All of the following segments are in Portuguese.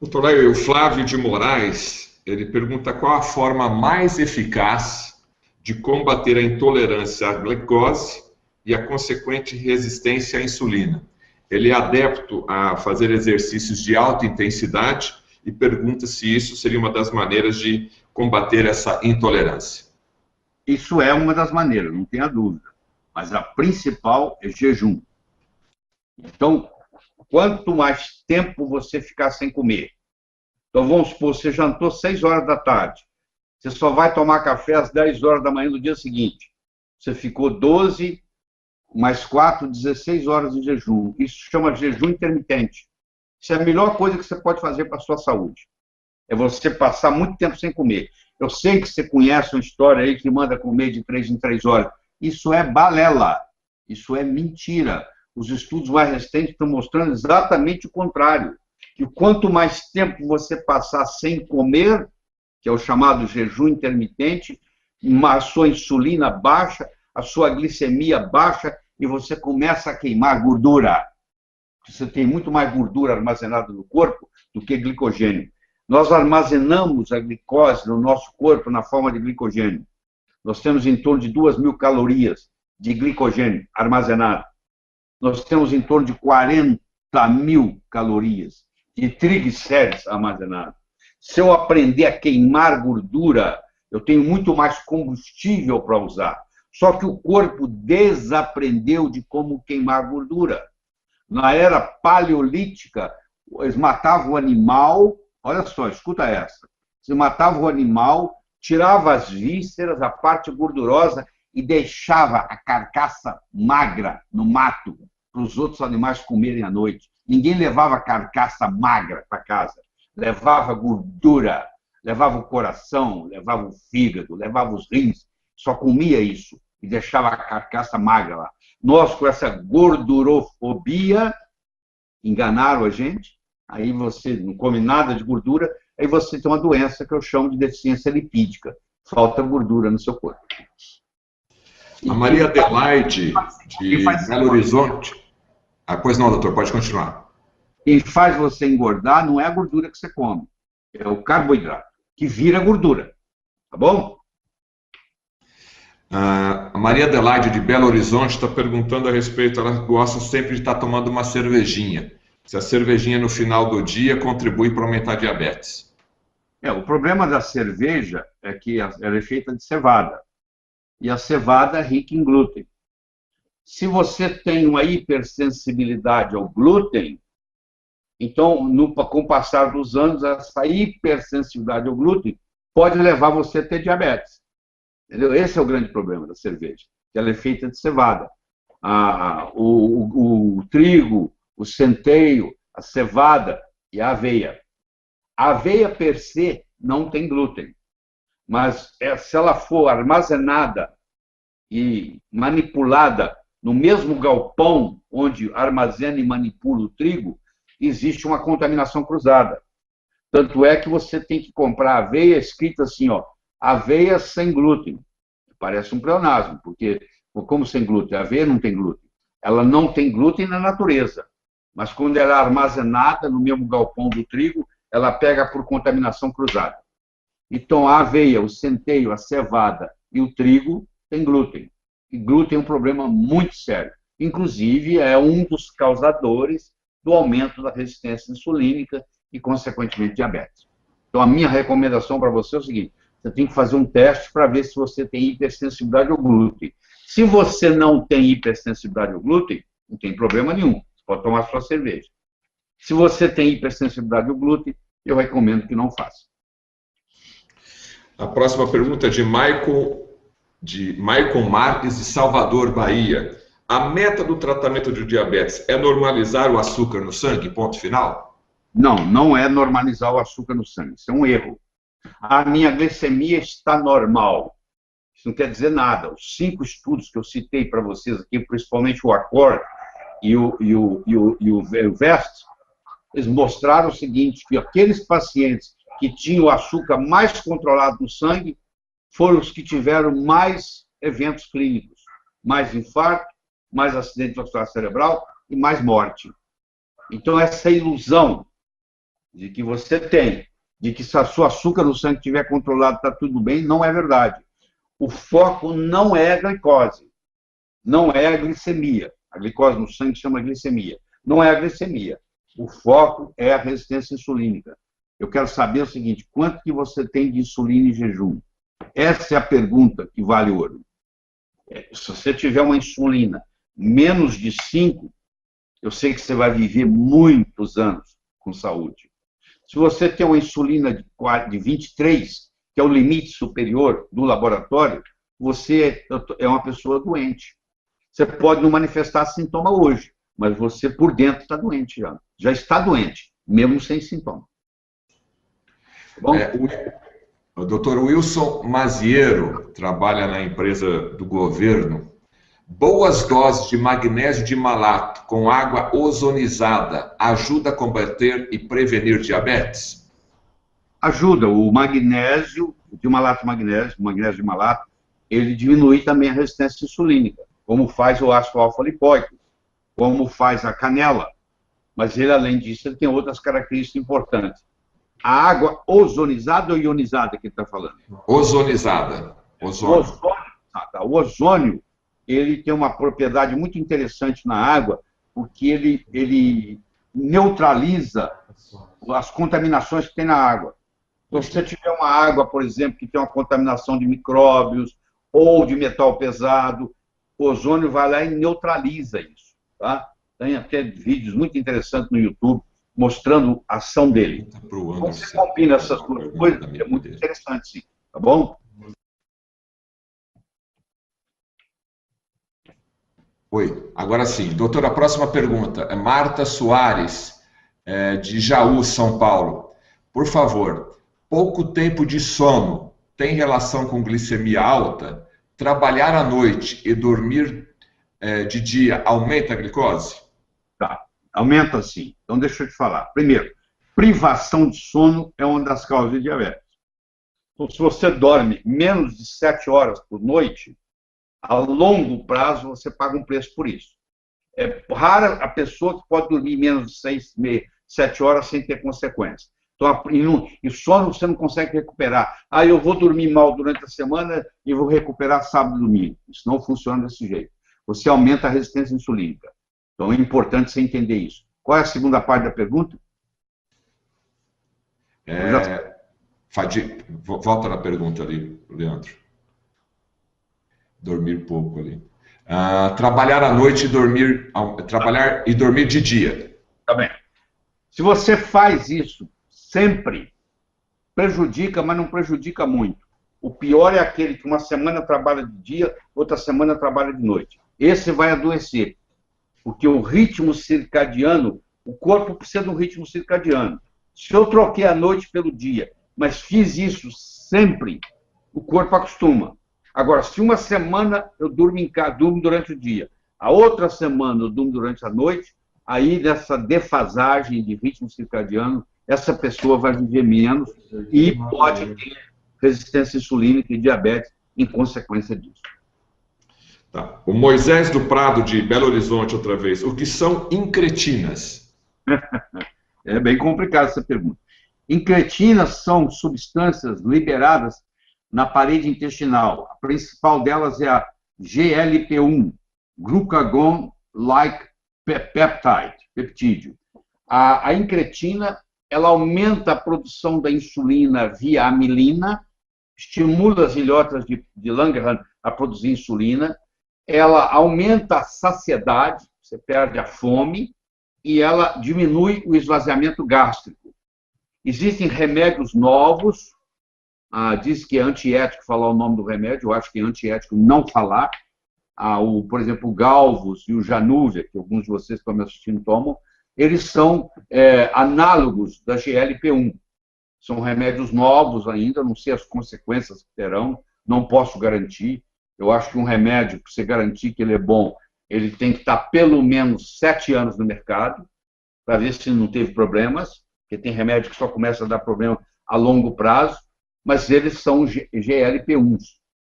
Doutor Léo, o Flávio de Moraes, ele pergunta qual a forma mais eficaz de combater a intolerância à glicose e a consequente resistência à insulina. Ele é adepto a fazer exercícios de alta intensidade e pergunta se isso seria uma das maneiras de combater essa intolerância. Isso é uma das maneiras, não tenha dúvida. Mas a principal é jejum. Então, quanto mais tempo você ficar sem comer. Então, vamos supor, você jantou 6 horas da tarde. Você só vai tomar café às 10 horas da manhã do dia seguinte. Você ficou 12, mais 4, 16 horas de jejum. Isso chama jejum intermitente. Isso é a melhor coisa que você pode fazer para a sua saúde. É você passar muito tempo sem comer. Eu sei que você conhece uma história aí que manda comer de 3 em 3 horas. Isso é balela. Isso é mentira. Os estudos mais recentes estão mostrando exatamente o contrário. Que quanto mais tempo você passar sem comer, que é o chamado jejum intermitente, a sua insulina baixa, a sua glicemia baixa e você começa a queimar gordura. Você tem muito mais gordura armazenada no corpo do que glicogênio. Nós armazenamos a glicose no nosso corpo na forma de glicogênio. Nós temos em torno de 2.000 calorias de glicogênio armazenado. Nós temos em torno de 40.000 calorias de triglicéridos armazenados. Se eu aprender a queimar gordura, eu tenho muito mais combustível para usar. Só que o corpo desaprendeu de como queimar gordura. Na era paleolítica, eles matavam o animal, olha só, escuta essa. Você matava o animal, tirava as vísceras, a parte gordurosa e deixava a carcaça magra no mato para os outros animais comerem à noite. Ninguém levava carcaça magra para casa. Levava gordura, levava o coração, levava o fígado, levava os rins. Só comia isso e deixava a carcaça magra lá. Nós, com essa gordurofobia, enganaram a gente. Aí você não come nada de gordura, aí você tem uma doença que eu chamo de deficiência lipídica. Falta gordura no seu corpo. A Maria Adelaide, de Belo Horizonte. Ah, pois não, doutor, pode continuar. Quem faz você engordar não é a gordura que você come, é o carboidrato, que vira gordura. Tá bom? A Maria Adelaide, de Belo Horizonte, está perguntando a respeito, ela gosta sempre de estar tomando uma cervejinha. Se a cervejinha no final do dia contribui para aumentar a diabetes. O problema da cerveja é que ela é feita de cevada. E a cevada é rica em glúten. Se você tem uma hipersensibilidade ao glúten, então, com o passar dos anos, essa hipersensibilidade ao glúten pode levar você a ter diabetes. Entendeu? Esse é o grande problema da cerveja, que ela é feita de cevada. O trigo, o centeio, a cevada e a aveia. A aveia, per se, não tem glúten. Mas se ela for armazenada e manipulada no mesmo galpão onde armazena e manipula o trigo, existe uma contaminação cruzada. Tanto é que você tem que comprar aveia escrita assim, ó, aveia sem glúten. Parece um pleonasmo, porque como sem glúten? A aveia não tem glúten. Ela não tem glúten na natureza, mas quando ela é armazenada no mesmo galpão do trigo, ela pega por contaminação cruzada. Então, a aveia, o centeio, a cevada e o trigo têm glúten. E glúten é um problema muito sério. Inclusive, é um dos causadores do aumento da resistência insulínica e, consequentemente, diabetes. Então, a minha recomendação para você é o seguinte: você tem que fazer um teste para ver se você tem hipersensibilidade ao glúten. Se você não tem hipersensibilidade ao glúten, não tem problema nenhum. Você pode tomar sua cerveja. Se você tem hipersensibilidade ao glúten, eu recomendo que não faça. A próxima pergunta é de Maicon Marques, de Salvador, Bahia. A meta do tratamento de diabetes é normalizar o açúcar no sangue, ponto final? Não, não é normalizar o açúcar no sangue. Isso é um erro. A minha glicemia está normal. Isso não quer dizer nada. Os 5 estudos que eu citei para vocês aqui, principalmente o ACCORD e o VEST, eles mostraram o seguinte, que aqueles pacientes que tinham o açúcar mais controlado no sangue foram os que tiveram mais eventos clínicos. mais infarto, mais acidente vascular cerebral e mais morte. Então, essa ilusão de que você tem, de que se o seu açúcar no sangue estiver controlado, está tudo bem, não é verdade. O foco não é a glicose, não é a glicemia. A glicose no sangue chama glicemia. Não é a glicemia. O foco é a resistência insulínica. Eu quero saber o seguinte, quanto que você tem de insulina em jejum? Essa é a pergunta que vale ouro. Se você tiver uma insulina menos de 5, eu sei que você vai viver muitos anos com saúde. Se você tem uma insulina de 23, que é o limite superior do laboratório, você é uma pessoa doente. Você pode não manifestar sintoma hoje, mas você por dentro está doente já. Já está doente, mesmo sem sintoma. Tá bom? O doutor Wilson Maziero trabalha na empresa do governo. Boas doses de magnésio de malato com água ozonizada ajuda a combater e prevenir diabetes? Ajuda. O magnésio, de malato magnésio, o magnésio de malato, ele diminui também a resistência insulínica, como faz o ácido alfa-lipoico, como faz a canela. Mas ele, além disso, ele tem outras características importantes. A água ozonizada ou ionizada que ele está falando? Ozonizada. Ozônio. O ozônio, ele tem uma propriedade muito interessante na água, porque ele neutraliza as contaminações que tem na água. Então, se você tiver uma água, por exemplo, que tem uma contaminação de micróbios ou de metal pesado, o ozônio vai lá e neutraliza isso. Tá? Tem até vídeos muito interessantes no YouTube mostrando a ação dele. Então, você combina essas duas coisas, é muito interessante, sim. Tá bom? Oi, agora sim. Doutor, a próxima pergunta é Marta Soares, de Jaú, São Paulo. Por favor, pouco tempo de sono tem relação com glicemia alta? Trabalhar à noite e dormir de dia aumenta a glicose? Tá, aumenta sim. Então, deixa eu te falar. Primeiro, privação de sono é uma das causas de diabetes. Então, se você dorme menos de 7 horas por noite, a longo prazo você paga um preço por isso. É rara a pessoa que pode dormir menos de 6, 7 horas sem ter consequências. Então, e sono você não consegue recuperar. Ah, eu vou dormir mal durante a semana e vou recuperar sábado e domingo. Isso não funciona desse jeito. Você aumenta a resistência insulínica. Então, é importante você entender isso. Qual é a segunda parte da pergunta? Volta na pergunta ali, Leandro. Dormir pouco ali. Trabalhar à noite e dormir... Trabalhar e dormir de dia. Tá bem. Se você faz isso sempre, prejudica, mas não prejudica muito. O pior é aquele que uma semana trabalha de dia, outra semana trabalha de noite. Esse vai adoecer. Porque o ritmo circadiano, o corpo precisa de um ritmo circadiano. Se eu troquei a noite pelo dia, mas fiz isso sempre, o corpo acostuma. Agora, se uma semana eu durmo em casa, durmo durante o dia, a outra semana eu durmo durante a noite, aí dessa defasagem de ritmo circadiano, essa pessoa vai viver menos e pode ter resistência insulínica e diabetes em consequência disso. Tá. O Moisés do Prado, de Belo Horizonte, outra vez. O que são incretinas? É bem complicada essa pergunta. Incretinas são substâncias liberadas na parede intestinal. A principal delas é a GLP-1, Glucagon-like peptídeo. A incretina, ela aumenta a produção da insulina via amilina, estimula as ilhotas de Langerhans a produzir insulina, ela aumenta a saciedade, você perde a fome, e ela diminui o esvaziamento gástrico. Existem remédios novos, diz que é antiético falar o nome do remédio, eu acho que é antiético não falar. Por exemplo, o Galvus e o Januvia, que alguns de vocês que estão me assistindo tomam, eles são análogos da GLP-1. São remédios novos ainda, não sei as consequências que terão, não posso garantir. Eu acho que um remédio, para você garantir que ele é bom, ele tem que estar pelo menos 7 anos no mercado, para ver se não teve problemas, porque tem remédio que só começa a dar problema a longo prazo, mas eles são GLP-1s.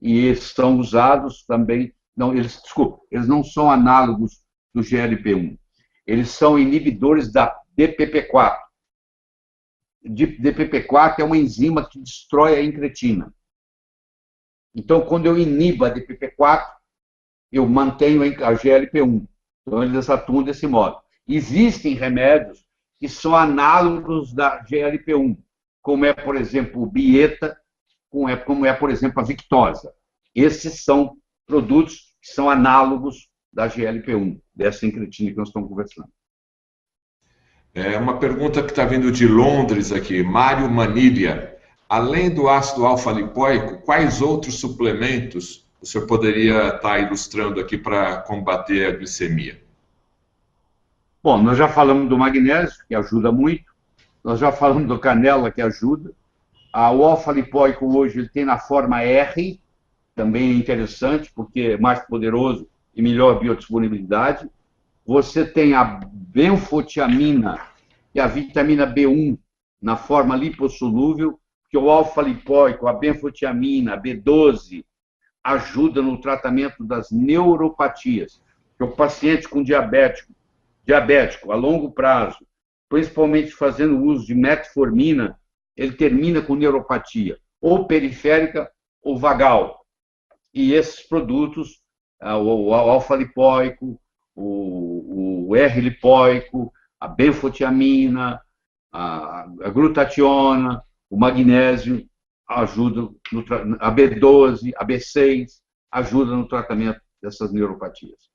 E eles são usados também Não, desculpa, eles não são análogos do GLP-1. Eles são inibidores da DPP-4. DPP-4 é uma enzima que destrói a incretina. Então, quando eu inibo a DPP-4, eu mantenho a GLP-1. Então, eles atuam desse modo. Existem remédios que são análogos da GLP-1, como é, por exemplo, o Bieta, como é, por exemplo, a Victoza. Esses são produtos que são análogos da GLP-1, dessa incretina que nós estamos conversando. É uma pergunta que está vindo de Londres aqui, Mário Manilha. Além do ácido alfa-lipoico, quais outros suplementos o senhor poderia estar ilustrando aqui para combater a glicemia? Bom, nós já falamos do magnésio, que ajuda muito. Nós já falamos do canela, que ajuda. O alfa-lipoico hoje ele tem na forma R, também é interessante, porque é mais poderoso e melhor biodisponibilidade. Você tem a benfotiamina e a vitamina B1 na forma lipossolúvel, que o alfa-lipoico, a benfotiamina, a B12, ajuda no tratamento das neuropatias. Que o paciente com diabético a longo prazo, principalmente fazendo uso de metformina, ele termina com neuropatia, ou periférica ou vagal. E esses produtos, o alfa-lipoico, o R-lipoico, a benfotiamina, a glutationa, o magnésio, ajudam, a B12, a B6, ajudam no tratamento dessas neuropatias.